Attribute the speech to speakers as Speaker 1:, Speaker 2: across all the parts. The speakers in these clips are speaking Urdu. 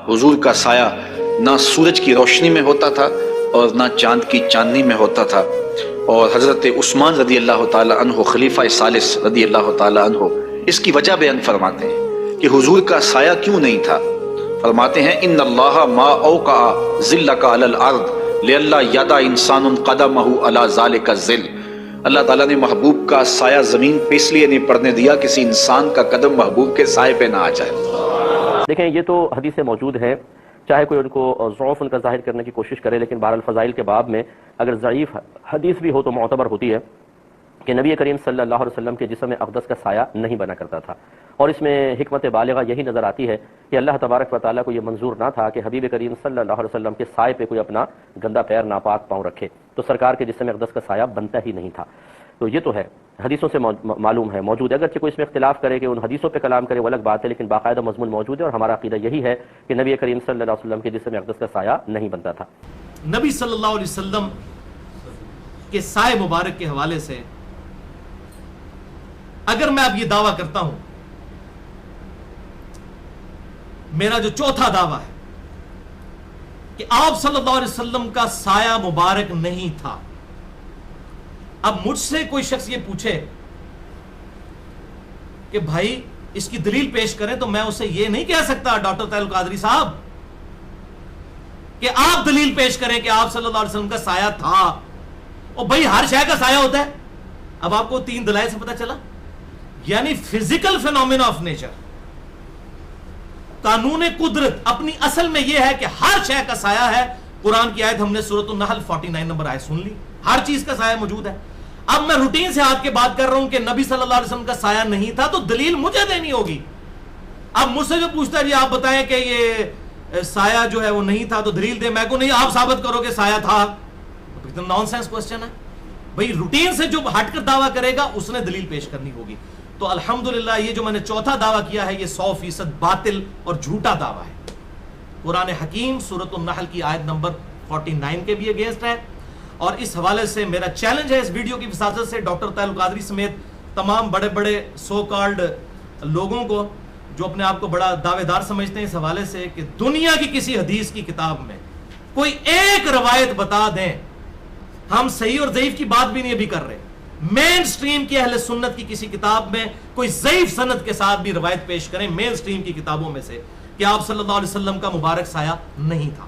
Speaker 1: حضور کا سایہ نہ سورج کی روشنی میں ہوتا تھا اور نہ چاند کی چاندنی میں ہوتا تھا. اور حضرت عثمان رضی اللہ تعالی عنہ خلیفہ ثالث رضی اللہ تعالی عنہ اس کی وجہ بیان فرماتے ہیں کہ حضور کا سایہ کیوں نہیں تھا. فرماتے ہیں ان اللہ ما اوقع ظلک علی الارض لئلا یدع انسان قدمہ علی ذلک الظل. اللہ تعالیٰ نے محبوب کا سایہ زمین پہ اس لیے نہیں پڑنے دیا کسی انسان کا قدم محبوب کے سائے پہ نہ آ جائے.
Speaker 2: دیکھیں یہ تو حدیثیں موجود ہیں، چاہے کوئی ان کو ضعف ان کا ظاہر کرنے کی کوشش کرے، لیکن بہرحال فضائل کے باب میں اگر ضعیف حدیث بھی ہو تو معتبر ہوتی ہے کہ نبی کریم صلی اللہ علیہ وسلم کے جسم اقدس کا سایہ نہیں بنا کرتا تھا. اور اس میں حکمت بالغہ یہی نظر آتی ہے کہ اللہ تبارک و تعالیٰ کو یہ منظور نہ تھا کہ حبیب کریم صلی اللہ علیہ وسلم کے سائے پہ کوئی اپنا گندا پیر ناپاک پاؤں رکھے، تو سرکار کے جسم اقدس کا سایہ بنتا ہی نہیں تھا. تو یہ تو ہے حدیثوں سے معلوم ہے، موجود ہے. اگرچہ کوئی اس میں اختلاف کرے کہ ان حدیثوں پہ کلام کرے وہ الگ بات ہے، لیکن باقاعدہ مضمون موجود ہے. اور ہمارا عقیدہ یہی ہے کہ نبی کریم صلی اللہ علیہ وسلم کے جسم اقدس کا سایہ نہیں بنتا تھا.
Speaker 3: نبی صلی اللہ علیہ وسلم کے سائے مبارک کے حوالے سے اگر میں اب یہ دعویٰ کرتا ہوں، میرا جو چوتھا دعویٰ ہے کہ آپ صلی اللہ علیہ وسلم کا سایہ مبارک نہیں تھا. اب مجھ سے کوئی شخص یہ پوچھے کہ بھائی اس کی دلیل پیش کریں، تو میں اسے یہ نہیں کہہ سکتا ڈاکٹر طاہر القادری صاحب کہ آپ دلیل پیش کریں کہ آپ صلی اللہ علیہ وسلم کا سایہ تھا. اور بھائی ہر شے کا سایہ ہوتا ہے. اب آپ کو 3 دلائل سے پتہ چلا، یعنی فزیکل فینومینا آف نیچر، قانون قدرت اپنی اصل میں یہ ہے کہ ہر شے کا سایہ ہے. قرآن کی آیت ہم نے سورۃ النحل 49 نمبر آیت سن لی، ہر چیز کا سایہ موجود ہے. اب میں روٹین سے آپ کے بات کر رہا ہوں کہ نبی صلی اللہ علیہ وسلم کا سایہ نہیں تھا، تو دلیل مجھے دینی ہوگی. اب مجھ سے جو پوچھتا ہے جی آپ بتائیں کہ یہ سایہ جو ہے وہ نہیں تھا تو دلیل دیں، میں کو نہیں آپ ثابت کرو کہ سایہ تھا. نان سینس کوسچن ہے بھائی. روٹین سے جو ہٹ کر دعویٰ کرے گا اس نے دلیل پیش کرنی ہوگی. تو الحمدللہ یہ جو میں نے چوتھا دعویٰ کیا ہے یہ 100% باطل اور جھوٹا دعویٰ ہے. قرآن حکیم سورۃ النحل کی آیت نمبر 49 کے بھی اگینسٹ ہے. اور اس حوالے سے میرا چیلنج ہے اس ویڈیو کی وساطت سے ڈاکٹر طاہر القادری سمیت تمام بڑے بڑے سو کالڈ لوگوں کو جو اپنے آپ کو بڑا دعوے دار سمجھتے ہیں اس حوالے سے کہ دنیا کی کسی حدیث کی کتاب میں کوئی ایک روایت بتا دیں. ہم صحیح اور ضعیف کی بات بھی نہیں ابھی کر رہے. مین سٹریم کی اہل سنت کی کسی کتاب میں کوئی ضعیف سند کے ساتھ بھی روایت پیش کریں مین سٹریم کی کتابوں میں سے کہ آپ صلی اللہ علیہ وسلم کا مبارک سایہ نہیں تھا.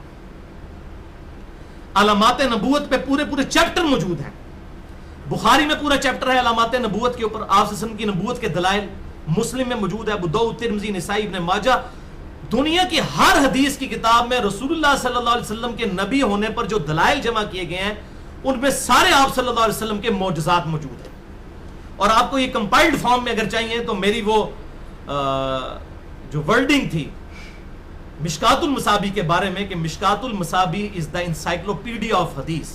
Speaker 3: علامات نبوت پہ پورے چیپٹر موجود ہیں. بخاری میں پورا چیپٹر ہے علامات نبوت کے اوپر، آپ صلی اللہ علیہ وسلم کی نبوت کے دلائل. مسلم میں موجود ہے، ابو داؤد، ترمذی، نسائی، ابن ماجہ. دنیا کی ہر حدیث کی کتاب میں رسول اللہ صلی اللہ علیہ وسلم کے نبی ہونے پر جو دلائل جمع کیے گئے ہیں ان میں سارے آپ صلی اللہ علیہ وسلم کے معجزات موجود ہیں. اور آپ کو یہ کمپائلڈ فارم میں اگر چاہیے تو میری وہ جو ورڈنگ تھی مشکات المصابی کے بارے میں کہ مشکات المصابی از دا انسائکلوپیڈیا آف حدیث،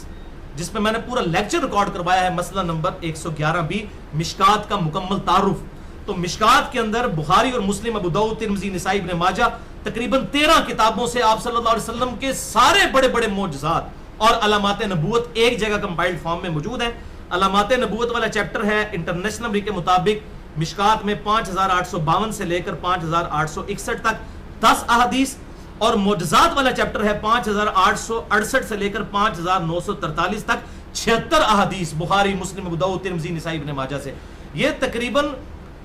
Speaker 3: جس میں نے پورا لیکچر ریکارڈ کروایا ہے، مسئلہ نمبر 111 مشکات کا مکمل تعارف. تو مشکات کے اندر بخاری اور مسلم، ابو داؤد، ترمذی، نسائی، ابن ماجہ تقریباً 13 کتابوں سے آپ صلی اللہ علیہ وسلم کے سارے بڑے بڑے معجزات اور علامات نبوت ایک جگہ کمپائلڈ فارم میں موجود ہیں. علامات نبوت والا چیپٹر ہے انٹرنیشنل نمبر کے مطابق مشکات میں 5852 سے لے کر 5861 تک 10 احادیث، اور معجزات والا چیپٹر ہے 5868 سے لے کر 5943 تک 76 احادیث بخاری، مسلم، ابو داؤد، ترمذی، نسائی، ابن ماجہ سے. یہ تقریباً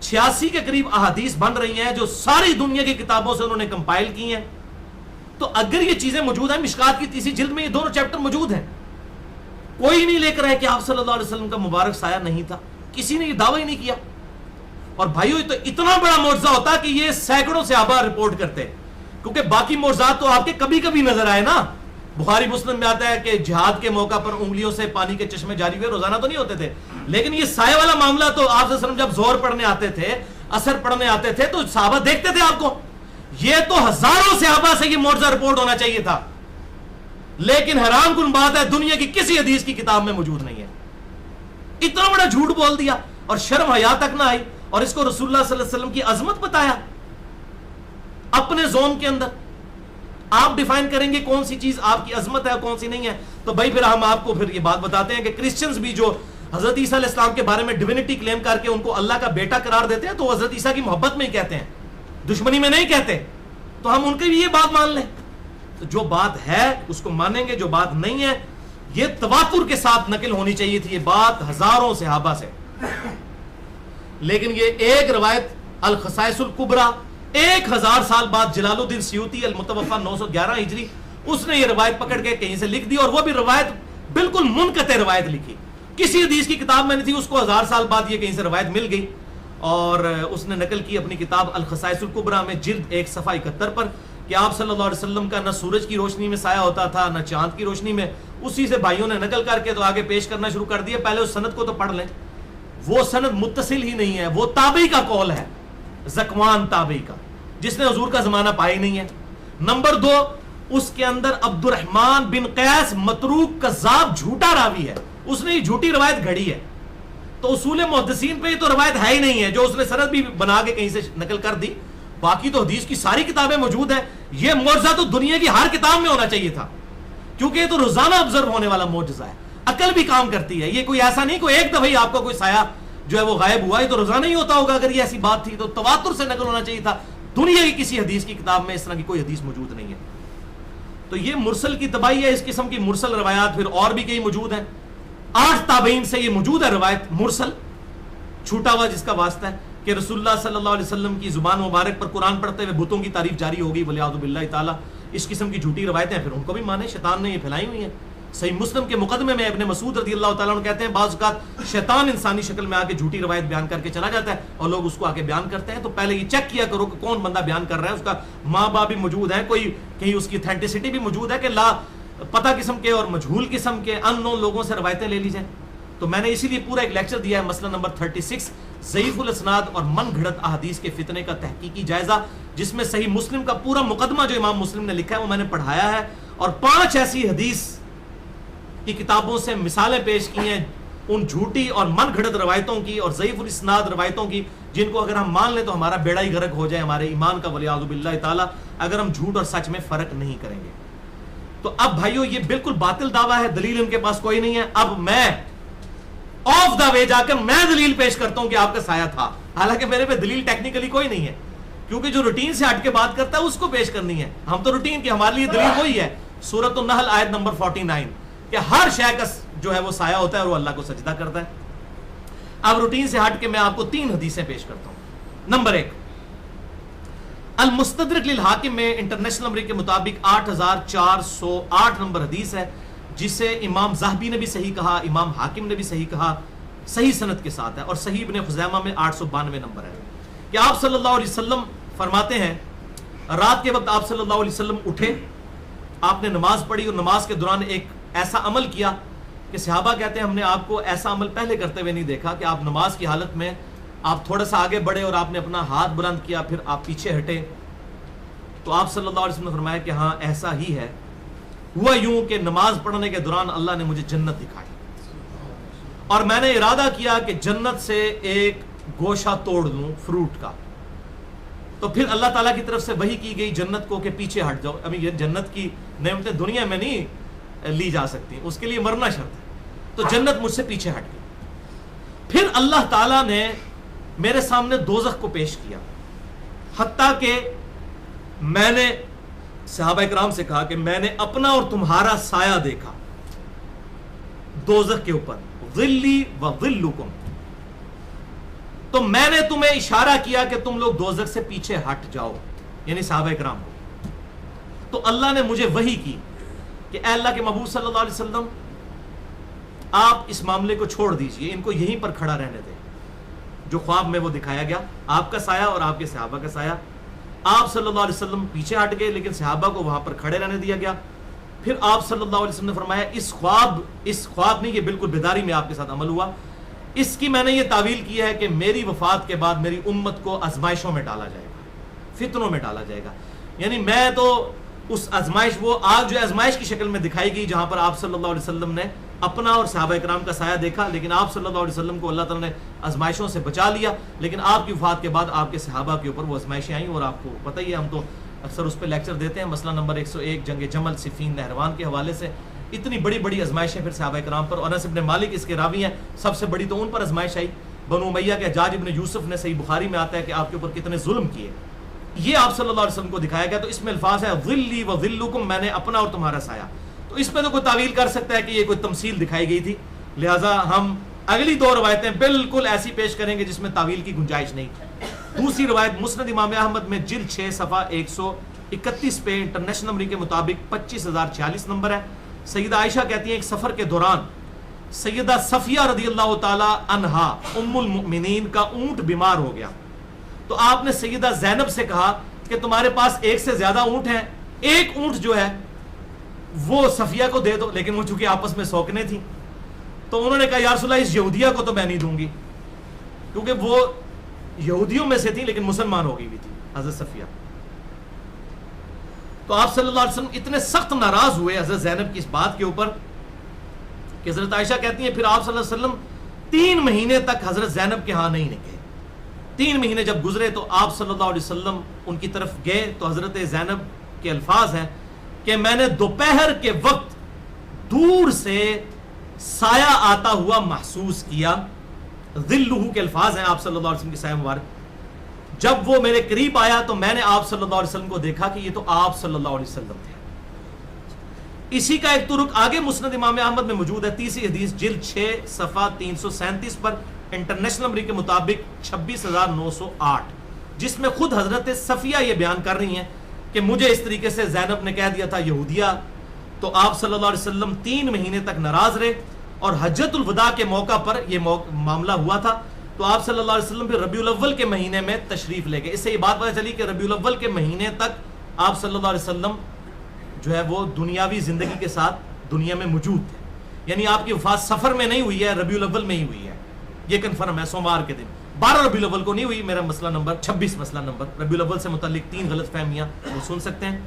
Speaker 3: 86 کے قریب احادیث بن رہی ہیں جو ساری دنیا کی کتابوں سے انہوں نے کمپائل کی ہیں. تو اگر یہ چیزیں موجود ہیں، مشکات کی تیسری جلد میں یہ دونوں چیپٹر موجود ہیں. کوئی نہیں لے کر ہے کہ آپ صلی اللہ علیہ وسلم کا مبارک سایہ نہیں تھا، کسی نے یہ دعویٰ ہی نہیں کیا. اور بھائیو یہ تو اتنا بڑا معجزہ ہوتا کہ یہ سینکڑوں صحابہ رپورٹ کرتے، کیونکہ باقی معجزات تو آپ کے کبھی کبھی نظر آئے نا. بخاری مسلم میں آتا ہے کہ جہاد کے موقع پر انگلیوں سے پانی کے چشمے جاری ہوئے، روزانہ تو نہیں ہوتے تھے. لیکن یہ سایہ والا معاملہ تو آپ صلی اللہ علیہ وسلم جب زہر پڑھنے آتے تھے، عصر پڑھنے آتے تھے تو صحابہ دیکھتے تھے آپ کو. یہ تو ہزاروں صحابہ سے یہ معجزہ رپورٹ ہونا چاہیے تھا، لیکن حیران کن بات ہے دنیا کی کسی حدیث کی کتاب میں موجود نہیں ہے. اتنا بڑا جھوٹ بول دیا اور شرم حیا تک نہ آئی. اور اس کو رسول اللہ صلی اللہ علیہ وسلم کی عظمت بتایا اپنے زون کے اندر. آپ ڈیفائن کریں گے کون سی چیز آپ کی عظمت ہے اور کون سی نہیں ہے. تو بھائی پھر ہم آپ کو پھر یہ بات بتاتے ہیں کہ کرسچنز بھی جو حضرت عیسیٰ علیہ السلام کے بارے میں ڈیوینٹی کلیم کر کے ان کو اللہ کا بیٹا قرار دیتے ہیں تو حضرت عیسیٰ کی محبت میں ہی کہتے ہیں، دشمنی میں نہیں کہتے. تو ہم ان کی بھی یہ بات مان لیں. تو جو بات ہے اس کو مانیں گے, جو بات نہیں ہے یہ تواتر کے ساتھ نقل ہونی چاہیے تھی, یہ بات ہزاروں صحابہ سے. لیکن یہ ایک روایت الخصائص الکبریٰ 1000 سال بعد جلال الدین سیوطی المتوفا 911 ہجری اس نے یہ روایت پکڑ کے کہیں سے لکھ دی, اور وہ بھی روایت بالکل منقطع روایت لکھی, کسی حدیث کی کتاب میں نہیں تھی, اس کو 1000 سال بعد یہ کہیں سے روایت مل گئی, اور اس نے نقل کی اپنی کتاب الخصائص الکبریٰ میں جلد 1 صفحہ 71 پر کہ آپ صلی اللہ علیہ وسلم کا نہ سورج کی روشنی میں سایہ ہوتا تھا نہ چاند کی روشنی میں. اسی سے بھائیوں نے نقل کر کے تو آگے پیش کرنا شروع کر دیا. پہلے اس سند کو تو پڑھ لیں, وہ سند متصل ہی نہیں ہے, وہ تابعی کا قول ہے, زکوان تابعی کا, جس نے حضور کا زمانہ پایا ہی نہیں ہے. نمبر 2, اس کے اندر عبد الرحمن بن قیس متروک کذاب جھوٹا راوی ہے, اس نے یہ جھوٹی روایت گھڑی ہے. تو اصول محدثین پہ یہ تو روایت ہے ہی نہیں ہے, جو اس نے سند بھی بنا کے کہیں سے نقل کر دی. باقی تو حدیث کی ساری کتابیں موجود ہیں. یہ معجزہ تو دنیا کی ہر کتاب میں ہونا چاہیے تھا, کیونکہ یہ تو روزانہ آبزرو ہونے والا معجزہ ہے. عقل بھی کام کرتی ہے, یہ کوئی ایسا نہیں کوئی ایک دفعہ ہی آپ کا کوئی سایہ جو ہے وہ غائب ہوا, یہ تو روزانہ ہی ہوتا ہوگا. اگر یہ ایسی بات تھی تو تواتر سے نقل ہونا چاہیے تھا. دنیا کی کسی حدیث کی کتاب میں اس طرح کی کوئی حدیث موجود نہیں ہے. تو یہ مرسل کی تباہی ہے. اس قسم کی مرسل روایات پھر اور بھی کئی موجود ہیں. 8 تابعین سے یہ موجود ہے روایت مرسل, چھوٹا ہوا جس کا واسطہ ہے کہ رسول اللہ صلی اللہ علیہ وسلم کی زبان مبارک پر قرآن پڑھتے ہوئے بتوں کی تعریف جاری ہوگی, ولیعوذ باللہ تعالی. اس قسم کی جھوٹی روایتیں پھر ان کو بھی مانے, شیطان نے یہ پھیلائی ہوئی ہیں. صحیح مسلم کے مقدمے میں ابن مسعود رضی اللہ تعالیٰ عنہ کہتے ہیں بعض اوقات شیطان انسانی شکل میں آ کے جھوٹی روایت بیان کر کے چلا جاتا ہے اور لوگ اس کو آ کے بیان کرتے ہیں. تو پہلے یہ چیک کیا کرو کہ کون بندہ بیان کر رہا ہے, اس کا ماں باپ بھی موجود ہیں, کوئی کہیں اس کی اتھینٹسٹی بھی موجود ہے کہ لا پتہ قسم کے اور مجہول قسم کے ان نون لوگوں سے روایتیں لے لی جائیں. تو میں نے اسی لیے پورا ایک لیکچر دیا ہے, مسئلہ نمبر 36 ضعیف الاسناد اور من گھڑت احادیث کے فتنے کا تحقیقی جائزہ, جس میں صحیح مسلم کا پورا مقدمہ جو امام مسلم نے لکھا ہے وہ میں نے پڑھایا ہے, اور 5 ایسی حدیث کی کتابوں سے مثالیں پیش کی ہیں ان جھوٹی اور من گھڑت روایتوں کی اور ضعیف الاسناد روایتوں کی, جن کو اگر ہم مان لیں تو ہمارا بیڑا ہی غرق ہو جائے ہمارے ایمان کا, ولیعوذ باللہ تعالی, اگر ہم جھوٹ اور سچ میں فرق نہیں کریں گے. تو اب بھائیو یہ بالکل باطل دعویٰ ہے, دلیل ان کے پاس کوئی نہیں ہے. اب میں آف دا وے جا کر میں دلیل پیش کرتا ہوں کہ آپ کا سایہ تھا, حالانکہ میرے پہ دلیل ٹیکنیکلی کوئی نہیں ہے, کیونکہ جو روٹین سے ہٹ کے بات کرتا ہے اس کو پیش کرنی ہے. ہم تو روٹین کی, ہمارے لیے دلیل وہی ہے سورۃ النحل آیت نمبر 49 کہ ہر شے کا جو ہے وہ سایہ ہوتا ہے اور وہ اللہ کو سجدہ کرتا ہے. اب روٹین سے ہٹ کے میں آپ کو 3 حدیثیں پیش کرتا ہوں. نمبر 1, المستدرک للحاکم میں انٹرنیشنل نمبر کے مطابق 8408 نمبر حدیث ہے, جسے امام ذہبی نے بھی صحیح کہا, امام حاکم نے بھی صحیح کہا, صحیح سند کے ساتھ ہے, اور صحیح ابن خزیمہ میں 892 نمبر ہے کہ آپ صلی اللہ علیہ وسلم فرماتے ہیں رات کے وقت آپ صلی اللہ علیہ وسلم اٹھے, آپ نے نماز پڑھی اور نماز کے دوران ایک ایسا عمل کیا کہ صحابہ کہتے ہیں ہم نے آپ کو ایسا عمل پہلے کرتے ہوئے نہیں دیکھا کہ آپ نماز کی حالت میں آپ تھوڑا سا آگے بڑھے اور آپ نے اپنا ہاتھ بلند کیا, پھر آپ پیچھے ہٹے. تو آپ صلی اللہ علیہ وسلم نے فرمایا کہ ہاں ایسا ہی ہے. ہوا یوں کہ نماز پڑھنے کے دوران اللہ نے مجھے جنت دکھائی اور میں نے ارادہ کیا کہ جنت سے ایک گوشہ توڑ لوں فروٹ کا. تو پھر اللہ تعالیٰ کی طرف سے وحی کی گئی جنت کو کہ پیچھے ہٹ جاؤ, ابھی یہ جنت کی نعمتیں دنیا میں نہیں لی جا سکتی, اس کے لیے مرنا شرط ہے. تو جنت مجھ سے پیچھے ہٹ گئی. پھر اللہ تعالیٰ نے میرے سامنے دوزخ کو پیش کیا, حتیٰ کہ میں نے صحابہ اکرام سے کہا کہ میں نے اپنا اور تمہارا سایہ دیکھا دوزخ کے اوپر, ظلی و ظلکم. تو میں نے تمہیں اشارہ کیا کہ تم لوگ دوزخ سے پیچھے ہٹ جاؤ, یعنی صحابہ اکرام کو. تو اللہ نے مجھے وحی کی کہ اے اللہ کے محبوب صلی اللہ علیہ وسلم آپ اس معاملے کو چھوڑ دیجئے, ان کو یہیں پر کھڑا رہنے دیں. جو خواب میں وہ دکھایا گیا, آپ کا سایہ اور آپ کے صحابہ کا سایہ. آپ صلی اللہ علیہ وسلم پیچھے ہٹ گئے لیکن صحابہ کو وہاں پر کھڑے رہنے دیا گیا. پھر آپ صلی اللہ علیہ وسلم نے فرمایا اس خواب نہیں, یہ بالکل بیداری میں آپ کے ساتھ عمل ہوا. اس کی میں نے یہ تعویل کی ہے کہ میری وفات کے بعد میری امت کو آزمائشوں میں ڈالا جائے گا, فتنوں میں ڈالا جائے گا. یعنی میں تو اس آزمائش, وہ آگ جو آزمائش کی شکل میں دکھائی گئی جہاں پر آپ صلی اللہ علیہ وسلم نے اپنا اور صحابہ اکرام کا سایہ دیکھا, لیکن آپ صلی اللہ علیہ وسلم کو اللہ تعالیٰ نے آزمائشوں سے بچا لیا. لیکن آپ کی وفات کے بعد آپ کے صحابہ کے اوپر وہ آزمائشیں آئیں, اور آپ کو پتہ ہی ہے, ہم تو اکثر اس پہ لیکچر دیتے ہیں. مسئلہ نمبر 101 جنگ جمل, صفین, نہروان کے حوالے سے اتنی بڑی بڑی آزمائشیں پھر صحابہ اکرام پر, اور انس بن مالک اس کے راوی ہیں, سب سے بڑی تو ان پر آزمائش آئی. بنو امیہ کے حجاج ابن یوسف نے, صحیح بخاری میں آتا ہے کہ آپ کے اوپر کتنے ظلم کیے, یہ آپ صلی اللہ علیہ وسلم کو دکھایا گیا. تو اس میں الفاظ ہے ظلی و ظلکم, میں نے اپنا اور تمہارا سایہ. تو اس میں تو کوئی تعویل کر سکتا ہے کہ یہ کوئی تمثیل دکھائی گئی تھی, لہٰذا ہم اگلی دو روایتیں بالکل ایسی پیش کریں گے جس میں تعویل کی گنجائش نہیں. دوسری روایت مسند امام احمد میں جلد 6 صفحہ 131 پہ انٹرنیشنل نمبر کے مطابق 25046 نمبر ہے. سیدہ عائشہ کہتی ہیں ایک سفر کے دوران سیدہ صفیہ رضی اللہ تعالی عنہا ام المؤمنین کا اونٹ بیمار ہو گیا. تو آپ نے سیدہ زینب سے کہا کہ تمہارے پاس ایک سے زیادہ اونٹ ہیں, ایک اونٹ جو ہے وہ صفیہ کو دے دو. لیکن وہ چونکہ آپس میں سوکنے تھیں تو انہوں نے کہا یا رسول اللہ اس یہودیہ کو تو میں نہیں دوں گی, کیونکہ وہ یہودیوں میں سے تھی لیکن مسلمان ہو گئی بھی تھی حضرت صفیہ. تو آپ صلی اللہ علیہ وسلم اتنے سخت ناراض ہوئے حضرت زینب کی اس بات کے اوپر کہ حضرت عائشہ کہتی ہیں پھر آپ صلی اللہ علیہ وسلم 3 مہینے تک حضرت زینب کے ہاں نہیں نکلے. 3 مہینے جب گزرے تو آپ صلی اللہ علیہ وسلم ان کی طرف گئے تو حضرت زینب کے الفاظ ہیں کہ میں نے دوپہر کے وقت دور سے سایہ آتا ہوا محسوس کیا. ظلہ کے الفاظ ہیں آپ صلی اللہ علیہ وسلم کے سایہ مبارک. جب وہ میرے قریب آیا تو میں نے آپ صلی اللہ علیہ وسلم کو دیکھا کہ یہ تو آپ صلی اللہ علیہ وسلم تھے. اسی کا ایک طرق آگے مسند امام احمد میں موجود ہے, تیسری حدیث جلد 6 صفحہ 337 پر انٹرنیشنل نمبر کے مطابق 26908, جس میں خود حضرت صفیہ یہ بیان کر رہی ہیں کہ مجھے اس طریقے سے زینب نے کہہ دیا تھا یہودیہ. تو آپ صلی اللہ علیہ وسلم 3 مہینے تک ناراض رہے اور حجۃ الوداع کے موقع پر یہ معاملہ ہوا تھا. تو آپ صلی اللہ علیہ وسلم پھر ربیع الاول کے مہینے میں تشریف لے گئے. اس سے یہ بات پتہ چلی کہ ربیع الاول کے مہینے تک آپ صلی اللہ علیہ وسلم جو ہے وہ دنیاوی زندگی کے ساتھ دنیا میں موجود تھے. یعنی آپ کی وفات سفر میں نہیں ہوئی ہے, ربیع الاول میں ہی ہوئی ہے. یہ کنفرم ہے, سوموار کے دن 12 ربیع الاول کو نہیں ہوئی. میرا مسئلہ نمبر 26 مسئلہ نمبر ربیع الاول سے متعلق 3 غلط فہمیاں وہ سن سکتے ہیں.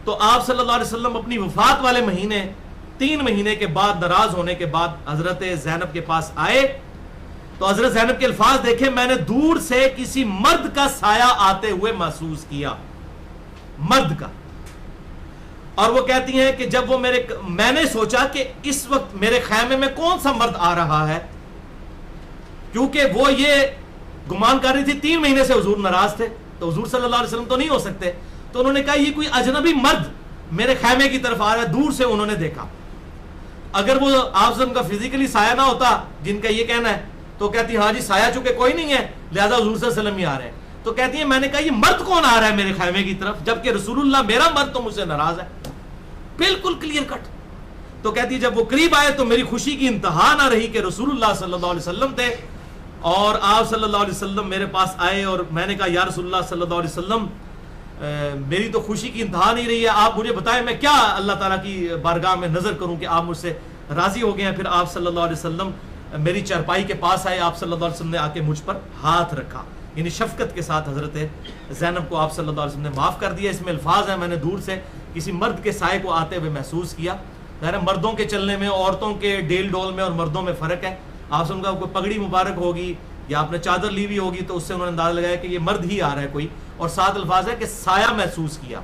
Speaker 3: تو آپ صلی اللہ علیہ وسلم اپنی وفات والے مہینے 3 مہینے کے بعد ناراض ہونے کے بعد حضرت زینب کے پاس آئے. تو حضرت زینب کے الفاظ دیکھیں, میں نے دور سے کسی مرد کا سایہ آتے ہوئے محسوس کیا, مرد کا. اور وہ کہتی ہیں کہ جب وہ میں نے سوچا کہ اس وقت میرے خیمے میں کون سا مرد آ رہا ہے, کیونکہ وہ یہ گمان کر رہی تھی 3 مہینے سے حضور ناراض تھے تو حضور صلی اللہ علیہ وسلم تو نہیں ہو سکتے. تو انہوں نے کہا یہ کوئی اجنبی مرد میرے خیمے کی طرف آ رہا ہے. دور سے انہوں نے دیکھا. اگر وہ آپ وسلم کا فزیکلی سایہ نہ ہوتا جن کا یہ کہنا ہے تو کہتی ہاں جی سایہ چونکہ کوئی نہیں ہے لہذا حضور صلی اللہ علیہ وسلم ہی آ رہے ہیں. تو کہتی ہیں میں نے کہا یہ مرد کون آ رہا ہے میرے خیمے کی طرف, جبکہ رسول اللہ میرا مرد تو مجھ سے ناراض ہے. بالکل کلیئر کٹ. تو کہتی ہے جب وہ قریب آئے تو میری خوشی کی انتہا نہ رہی کہ رسول اللہ صلی اللہ علیہ وسلم تھے. اور آپ صلی اللہ علیہ وسلم میرے پاس آئے اور میں نے کہا یا رسول اللہ صلی اللہ علیہ وسلم میری تو خوشی کی انتہا نہیں رہی ہے, آپ مجھے بتائیں میں کیا اللہ تعالیٰ کی بارگاہ میں نظر کروں کہ آپ مجھ سے راضی ہو گئے ہیں. پھر آپ صلی اللہ علیہ وسلم میری چارپائی کے پاس آئے. آپ صلی اللہ علیہ وسلم نے آ کے مجھ پر ہاتھ رکھا, یعنی شفقت کے ساتھ حضرت زینب کو آپ صلی اللہ علیہ وسلم نے معاف کر دیا. اس میں الفاظ ہیں میں نے دور سے کسی مرد کے سائے کو آتے ہوئے محسوس کیا. مردوں کے چلنے میں عورتوں کے ڈیل ڈول میں اور مردوں میں فرق ہے. آپ سے ان کا کوئی پگڑی مبارک ہوگی یا آپ نے چادر لی ہوئی ہوگی تو اس سے انہوں نے اندازہ لگایا کہ یہ مرد ہی آ رہا ہے کوئی. اور ساتھ الفاظ ہے کہ سایہ محسوس کیا,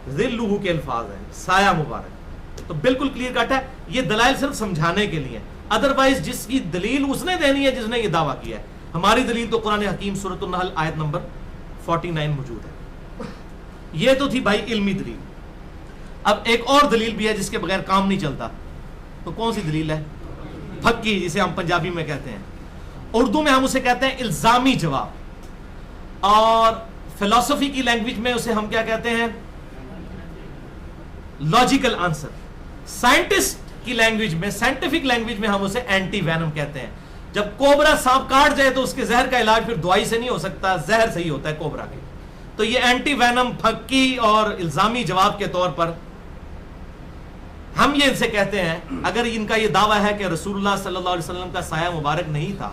Speaker 3: ذلہ کے الفاظ ہیں, سایہ مبارک. تو بالکل کلیئر کٹ ہے. یہ دلائل صرف سمجھانے کے لیے, ادروائز جس کی دلیل اس نے دینی ہے جس نے یہ دعویٰ کیا ہے. ہماری دلیل تو قرآن حکیم سورۃ النحل آیت نمبر 49 موجود ہے. یہ تو تھی بھائی علمی دلیل. اب ایک اور دلیل بھی ہے جس کے بغیر کام نہیں چلتا. تو کون سی دلیل ہے؟ پھکی, جسے ہم پنجابی میں کہتے ہیں, اردو میں ہم اسے کہتے ہیں الزامی جواب, اور فلسفی کی لینگویج میں اسے ہم کیا کہتے ہیں؟ Logical answer. سائنٹسٹ کی لینگویج میں, سائنٹیفک لینگویج میں ہم اسے اینٹی وینم کہتے ہیں. جب کوبرا سانپ کاٹ جائے تو اس کے زہر کا علاج پھر دوائی سے نہیں ہو سکتا, زہر سے ہی ہوتا ہے کوبرا کے. تو یہ اینٹی وینم, پھکی اور الزامی جواب کے طور پر ہم یہ ان سے کہتے ہیں اگر ان کا یہ دعویٰ ہے کہ رسول اللہ صلی اللہ علیہ وسلم کا سایہ مبارک نہیں تھا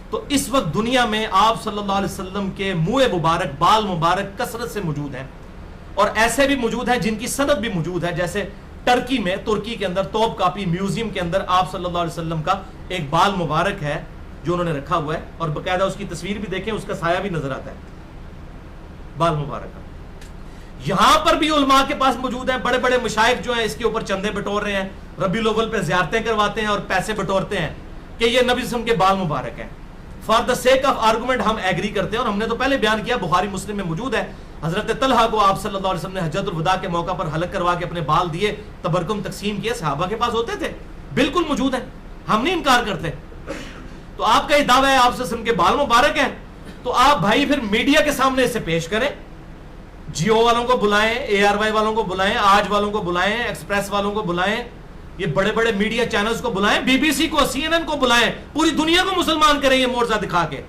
Speaker 3: تو اس وقت دنیا میں آپ صلی اللہ علیہ وسلم کے منہ مبارک, بال مبارک کثرت سے موجود ہیں, اور ایسے بھی موجود ہیں جن کی سند بھی موجود ہے. جیسے ٹرکی میں, ترکی کے اندر توپ کاپی میوزیم کے اندر آپ صلی اللہ علیہ وسلم کا ایک بال مبارک ہے جو انہوں نے رکھا ہوا ہے, اور باقاعدہ اس کی تصویر بھی دیکھیں, اس کا سایہ بھی نظر آتا ہے بال مبارک کا. یہاں پر بھی علماء کے پاس موجود ہیں, بڑے بڑے مشائخ جو ہیں اس کے اوپر چندے بٹور رہے ہیں, ربیع الاول پہ زیارتیں کرواتے ہیں اور پیسے بٹورتے ہیں کہ یہ نبی صلی اللہ علیہ وسلم کے بال مبارک ہیں. For the sake of argument ہم ایگری کرتے ہیں, اور ہم نے تو پہلے بیان کیا, بخاری مسلم میں موجود ہے حضرت طلحہ کو آپ صلی اللہ علیہ وسلم نے حجۃ الوداع کے موقع پر حلق کروا کے اپنے بال دیے، تبرکم تقسیم کیے، صحابہ کے پاس ہوتے تھے، بالکل موجود ہیں، ہم نہیں انکار کرتے. تو آپ کا یہ دعویٰ ہے آپ صلی اللہ علیہ وسلم کے بال مبارک ہیں، تو آپ بھائی پھر میڈیا کے سامنے اسے پیش کریں، جیو والوں کو بلائیں، ARY والوں کو بلائیں، آج والوں کو بلائیں، ایکسپریس والوں کو بلائیں، یہ بڑے بڑے میڈیا چینلز کو بلائیں، BBC کو، CNN کو بلائیں، پوری دنیا کو مسلمان کریں یہ معجزہ دکھا کے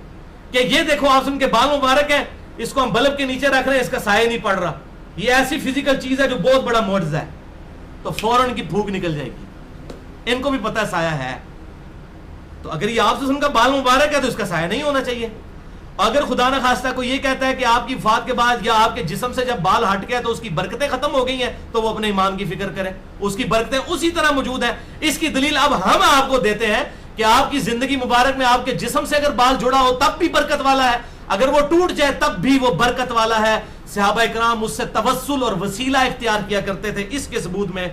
Speaker 3: کہ یہ دیکھو آپ ان کے بال مبارک ہیں، اس کو ہم بلب کے نیچے رکھ رہے ہیں، اس کا سایہ نہیں پڑ رہا، یہ ایسی فزیکل چیز ہے جو بہت بڑا معجزہ ہے. تو فوراً کی بھوک نکل جائے گی، ان کو بھی پتہ ہے سایہ ہے. تو اگر یہ آپ کا بال مبارک ہے تو اس کا سایہ نہیں ہونا چاہیے. اگر خدا نہ خواستہ کوئی یہ کہتا ہے کہ آپ کی وفات کے بعد یا آپ کے جسم سے جب بال ہٹ گیا تو اس کی برکتیں ختم ہو گئی ہیں، تو وہ اپنے ایمان کی فکر کرے، اس کی برکتیں اسی طرح موجود ہیں. اس کی دلیل اب ہم آپ کو دیتے ہیں کہ آپ کی زندگی مبارک میں آپ کے جسم سے اگر بال جڑا ہو تب بھی برکت والا ہے، اگر وہ ٹوٹ جائے تب بھی وہ برکت والا ہے. صحابہ کرام اس سے توسل اور وسیلہ اختیار کیا کرتے تھے. اس کے ثبوت میں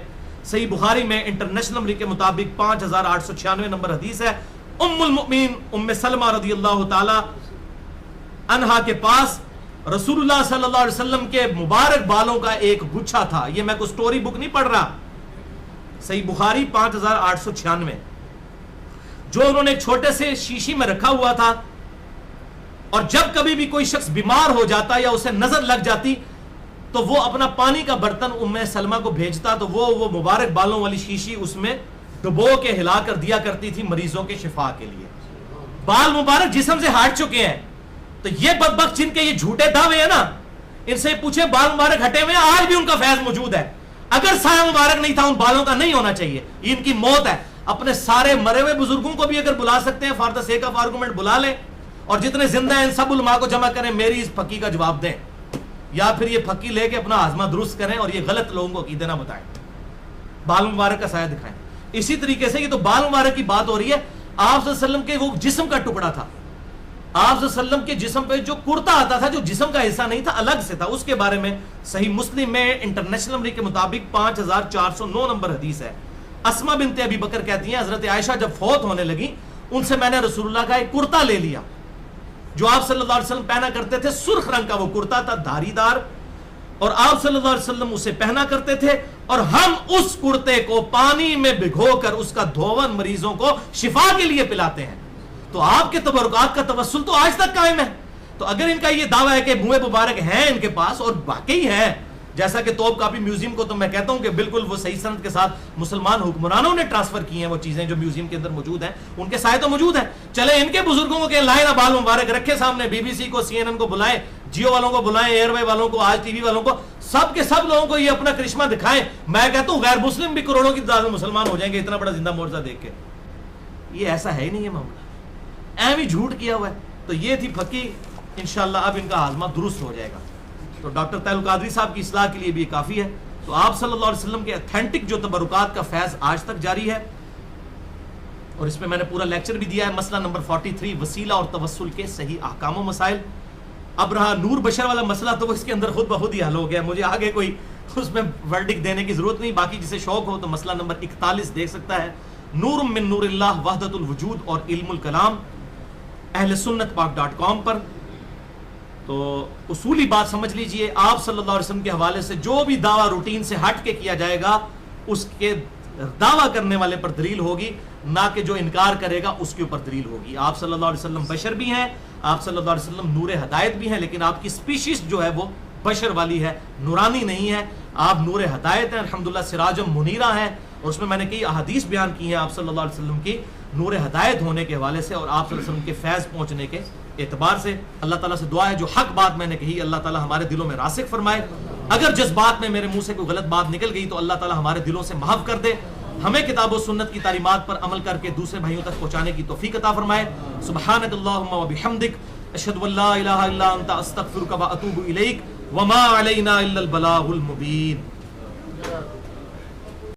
Speaker 3: صحیح بخاری میں انٹرنیشنل نمبر کے مطابق 5896 نمبر حدیث ہے. ام المؤمنین ام سلمہ رضی اللہ تعالی عنہا کے پاس رسول اللہ صلی اللہ علیہ وسلم کے مبارک بالوں کا ایک گچھا تھا. یہ میں کوئی سٹوری بک نہیں پڑھ رہا، صحیح بخاری 5896، جو انہوں نے ایک چھوٹے سے شیشی میں رکھا ہوا تھا، اور جب کبھی بھی کوئی شخص بیمار ہو جاتا یا اسے نظر لگ جاتی تو وہ اپنا پانی کا برتن ام سلمہ کو بھیجتا تو وہ مبارک بالوں والی شیشی اس میں ڈبو کے ہلا کر دیا کرتی تھی مریضوں کے شفا کے لیے. بال مبارک جسم سے ہٹ چکے ہیں، تو یہ بدبخت جن کے یہ جھوٹے دعوے ہیں نا، ان سے پوچھے بال مبارک ہٹے ہوئے ہیں، آج بھی ان کا فیض موجود ہے. اگر سایہ مبارک نہیں تھا ان بالوں کا نہیں ہونا چاہیے، یہ ان کی موت ہے. اپنے سارے مرے ہوئے بزرگوں کو بھی اگر بلا سکتے ہیں for the sake of argument بلا لیں، اور جتنے زندہ ہیں ان سب علماء کو جمع کریں، میری اس پھکی کا جواب دیں، یا پھر یہ پھکی لے کے اپنا ہاضمہ درست کریں اور یہ غلط لوگوں کو عقیدہ نہ بتائیں، بال مبارک کا سایہ دکھائیں. اسی طریقے سے یہ تو بال مبارک کی بات ہو رہی ہے. آپ صلی اللہ علیہ وسلم کے وہ جسم کا ٹکڑا تھا، آپ صلی اللہ علیہ وسلم کے جسم پہ جو کرتا آتا تھا جو جسم کا حصہ نہیں تھا الگ سے تھا، اس کے بارے میں صحیح مسلم میں انٹرنیشنل نمبر کے مطابق 5409 نمبر حدیث ہے. اسما بنت ابی بکر کہتی ہیں حضرت عائشہ جب فوت ہونے لگی ان سے میں نے رسول اللہ کا ایک کرتا لے لیا جو آپ صلی اللہ علیہ وسلم پہنا کرتے تھے. سرخ رنگ کا وہ کرتا تھا، دھاری دار، اور آپ صلی اللہ علیہ وسلم اسے پہنا کرتے تھے، اور ہم اس کرتے کو پانی میں بھگو کر اس کا دھون مریضوں کو شفا کے لیے پلاتے ہیں. تو آپ کے تبرکات کا توسل تو آج تک قائم ہے. تو اگر ان کا یہ دعویٰ ہے کہ منہ مبارک ہیں ان کے پاس، اور واقعی ہے، جیسا کہ توپ کاپی میوزیم کو تو میں کہتا ہوں کہ بالکل وہ صحیح سند کے ساتھ مسلمان حکمرانوں نے ٹرانسفر کی ہیں وہ چیزیں جو میوزیم کے اندر موجود ہیں، ان کے سائے تو موجود ہیں. چلے ان کے بزرگوں کے لائن بال مبارک رکھے سامنے، BBC کو، CNN کو بلائیں، جیو والوں کو بلائیں، ARY والوں کو، آج TV والوں کو، سب کے سب لوگوں کو یہ اپنا کرشمہ دکھائیں. میں کہتا ہوں غیر مسلم بھی کروڑوں کی تعداد میں مسلمان ہو جائیں گے اتنا بڑا زندہ معجزہ دیکھ کے. یہ ایسا ہے ہی نہیں، یہ معاملہ ایم ہی جھوٹ کیا ہوا ہے. تو یہ تھی پھکی، انشاءاللہ اب ان کا ہاضمہ درست ہو جائے گا. تو ڈاکٹر طاہر القادری صاحب کی اصلاح کے لیے بھی کافی ہے. تو آپ صلی اللہ علیہ وسلم کے اتھینٹک جو تبرکات کا فیض آج تک جاری ہے، اور اس میں میں نے پورا لیکچر بھی دیا ہے. مسئلہ نمبر 43 وسیلہ اور توسل کے صحیح احکام و مسائل. اب رہا نور بشر والا مسئلہ تو وہ اس کے اندر خود بخود ہی حل ہو گیا، مجھے آگے کوئی اس میں ورڈک دینے کی ضرورت نہیں. باقی جسے شوق ہو تو مسئلہ نمبر 41 دیکھ سکتا ہے. نور من نور اللہ وحدت الوجود اور علم الکلام اہل سنت پاک.com پر. تو اصولی بات سمجھ لیجئے، آپ صلی اللہ علیہ وسلم کے حوالے سے جو بھی دعویٰ روٹین سے ہٹ کے کیا جائے گا اس کے دعویٰ کرنے والے پر دلیل ہوگی، نہ کہ جو انکار کرے گا اس کے اوپر دلیل ہوگی. آپ صلی اللہ علیہ وسلم بشر بھی ہیں، آپ صلی اللہ علیہ وسلم نور ہدایت بھی ہیں، لیکن آپ کی سپیشیز جو ہے وہ بشر والی ہے، نورانی نہیں ہے. آپ نور ہدایت ہیں، الحمدللہ سراجم منیرہ ہیں، اور اس میں میں نے کئی احادیث بیان کی ہیں آپ صلی اللہ علیہ وسلم کی نور ہدایت ہونے کے حوالے سے اور آپ صلی اللہ علیہ وسلم کے فیض پہنچنے کے اعتبار سے. اللہ تعالیٰ سے دعا ہے جو حق بات میں نے کہی اللہ تعالیٰ ہمارے دلوں میں راسخ فرمائے. اگر جذبات میں میرے منہ سے کوئی غلط بات نکل گئی تو اللہ تعالیٰ ہمارے دلوں سے محو کر دے. ہمیں کتاب و سنت کی تعلیمات پر عمل کر کے دوسرے بھائیوں تک پہنچانے کی توفیق عطا فرمائے. سبحانک اللہم و بحمدک اشہد ان لا الہ الا انت استغفرک و اتوب الیک وما علینا الا البلاغ المبین.